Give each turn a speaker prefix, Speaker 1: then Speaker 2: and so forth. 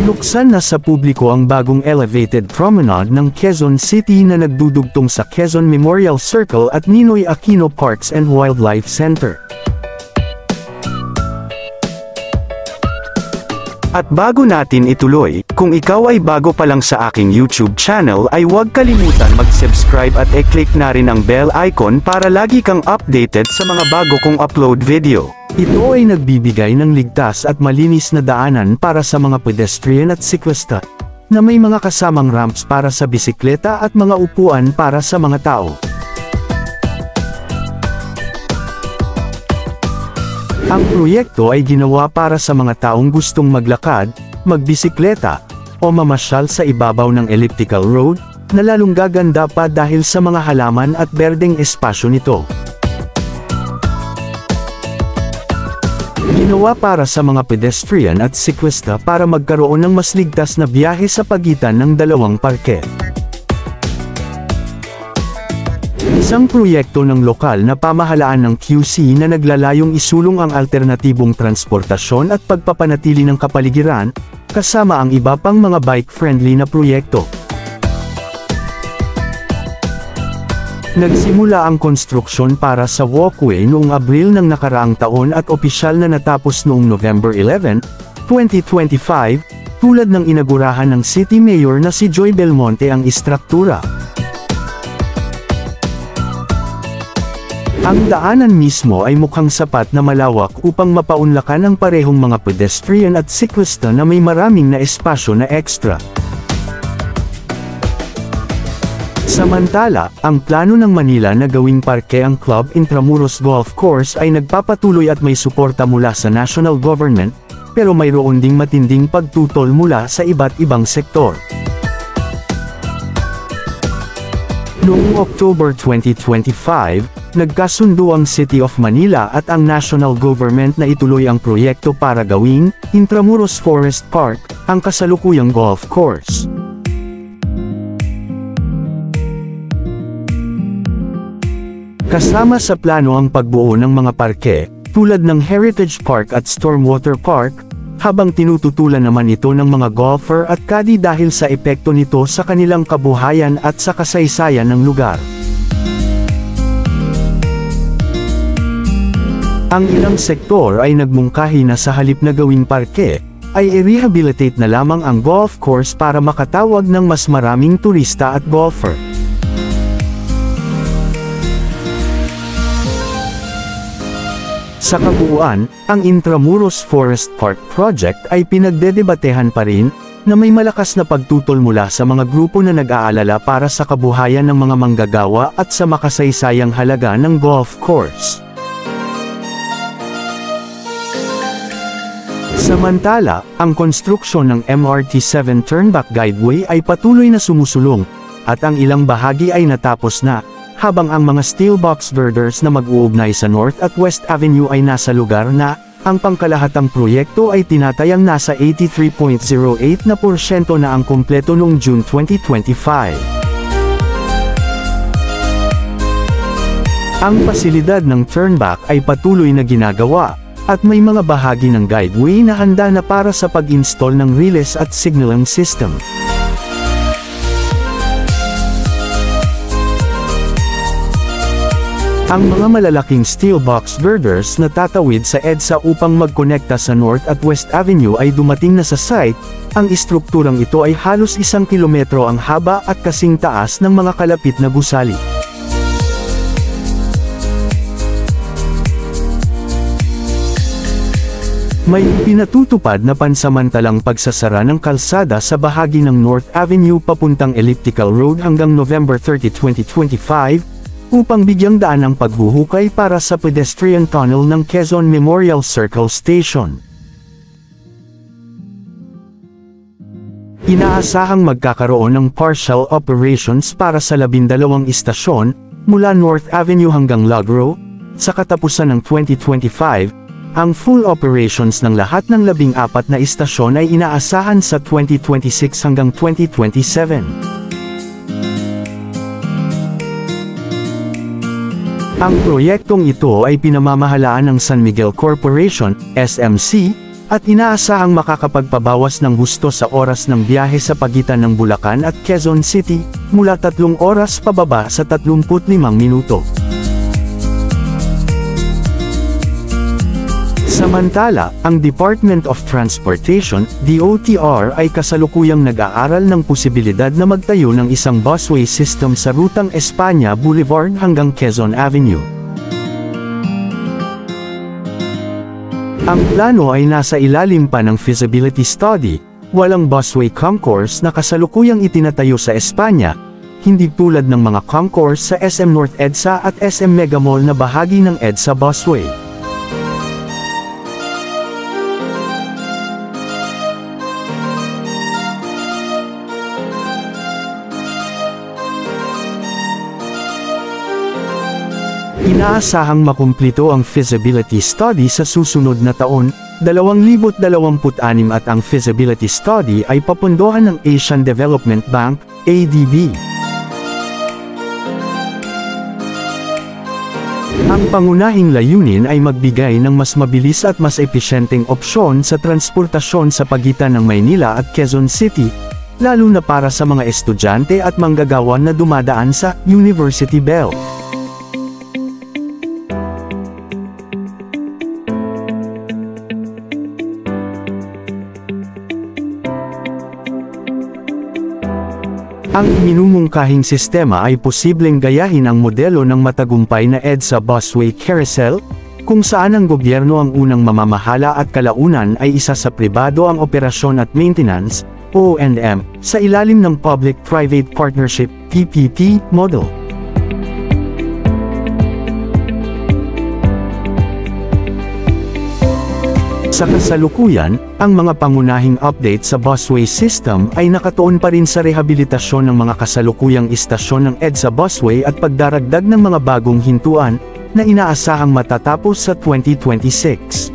Speaker 1: Binuksan na sa publiko ang bagong elevated promenade ng Quezon City na nagdudugtong sa Quezon Memorial Circle at Ninoy Aquino Parks and Wildlife Center. At bago natin ituloy, kung ikaw ay bago pa lang sa aking YouTube channel ay huwag kalimutan mag-subscribe at i-click na rin ang bell icon para lagi kang updated sa mga bago kong upload video. Ito ay nagbibigay ng ligtas at malinis na daanan para sa mga pedestrian at siklista, na may mga kasamang ramps para sa bisikleta at mga upuan para sa mga tao. Ang proyekto ay ginawa para sa mga taong gustong maglakad, magbisikleta, o mamasyal sa ibabaw ng elliptical road, na lalong gaganda pa dahil sa mga halaman at berdeng espasyo nito. Ginawa para sa mga pedestrian at siklista para magkaroon ng mas ligtas na biyahe sa pagitan ng dalawang parke. Isang proyekto ng lokal na pamahalaan ng QC na naglalayong isulong ang alternatibong transportasyon at pagpapanatili ng kapaligiran, kasama ang iba pang mga bike-friendly na proyekto. Nagsimula ang konstruksyon para sa walkway noong Abril ng nakaraang taon at opisyal na natapos noong November 11, 2025, tulad ng inagurahan ng City Mayor na si Joy Belmonte ang istruktura. Ang daanan mismo ay mukhang sapat na malawak upang mapaunlakan ang parehong mga pedestrian at siklista na may maraming na espasyo na ekstra. Samantala, ang plano ng Manila na gawing parke ang Club Intramuros Golf Course ay nagpapatuloy at may suporta mula sa national government, pero mayroon ding matinding pagtutol mula sa iba't ibang sektor. Noong October 2025, nagkasundo ang City of Manila at ang national government na ituloy ang proyekto para gawing Intramuros Forest Park, ang kasalukuyang golf course. Kasama sa plano ang pagbuo ng mga parke, tulad ng Heritage Park at Stormwater Park, habang tinututulan naman ito ng mga golfer at caddy dahil sa epekto nito sa kanilang kabuhayan at sa kasaysayan ng lugar. Ang ilang sektor ay nagmungkahi na sa halip na gawing parke, ay i-rehabilitate na lamang ang golf course para makatawag ng mas maraming turista at golfer. Sa kabuuan, ang Intramuros Forest Park Project ay pinagdedebatehan pa rin, na may malakas na pagtutol mula sa mga grupo na nag-aalala para sa kabuhayan ng mga manggagawa at sa makasaysayang halaga ng golf course. Samantala, ang konstruksyon ng MRT-7 Turnback Guideway ay patuloy na sumusulong, at ang ilang bahagi ay natapos na, habang ang mga steel box girders na mag-uugnay sa North at West Avenue ay nasa lugar na, ang pangkalahatang proyekto ay tinatayang nasa 83.08% na ang kumpleto noong June 2025. Ang pasilidad ng turnback ay patuloy na ginagawa, at may mga bahagi ng guideway na handa na para sa pag-install ng relays at signaling system. Ang mga malalaking steel box girders na tatawid sa EDSA upang magkonekta sa North at West Avenue ay dumating na sa site. Ang istrukturang ito ay halos 1 kilometro ang haba at kasing taas ng mga kalapit na gusali. May pinatutupad na pansamantalang pagsasara ng kalsada sa bahagi ng North Avenue papuntang Elliptical Road hanggang November 30, 2025, upang bigyang daan ang paghuhukay para sa pedestrian tunnel ng Quezon Memorial Circle Station. Inaasahang magkakaroon ng partial operations para sa 12 istasyon, mula North Avenue hanggang Lagro, sa katapusan ng 2025, ang full operations ng lahat ng 14 na istasyon ay inaasahan sa 2026 hanggang 2027. Ang proyektong ito ay pinamamahalaan ng San Miguel Corporation, SMC, at inaasahang makakapagpabawas ng husto sa oras ng biyahe sa pagitan ng Bulacan at Quezon City, mula 3 oras pababa sa 35 minuto. Samantala, ang Department of Transportation, DOTR ay kasalukuyang nag-aaral ng posibilidad na magtayo ng isang busway system sa rutang Espanya Boulevard hanggang Quezon Avenue. Ang plano ay nasa ilalim pa ng feasibility study, walang busway concourse na kasalukuyang itinatayo sa Espanya, hindi tulad ng mga concourse sa SM North EDSA at SM Megamall na bahagi ng EDSA busway. Inaasahang makumplito ang feasibility study sa susunod na taon, 2026 at ang feasibility study ay papondohan ng Asian Development Bank, ADB. Ang pangunahing layunin ay magbigay ng mas mabilis at mas episyenteng opsyon sa transportasyon sa pagitan ng Maynila at Quezon City, lalo na para sa mga estudyante at manggagawa na dumadaan sa University Belt. Ang minumungkahing sistema ay posibleng gayahin ang modelo ng matagumpay na EDSA Busway Carousel, kung saan ang gobyerno ang unang mamamahala at kalaunan ay isa sa pribado ang operasyon at maintenance, O&M, sa ilalim ng Public-Private Partnership, PPP, model. Sa kasalukuyan, ang mga pangunahing update sa busway system ay nakatuon pa rin sa rehabilitasyon ng mga kasalukuyang istasyon ng EDSA busway at pagdaragdag ng mga bagong hintuan, na inaasahang matatapos sa 2026.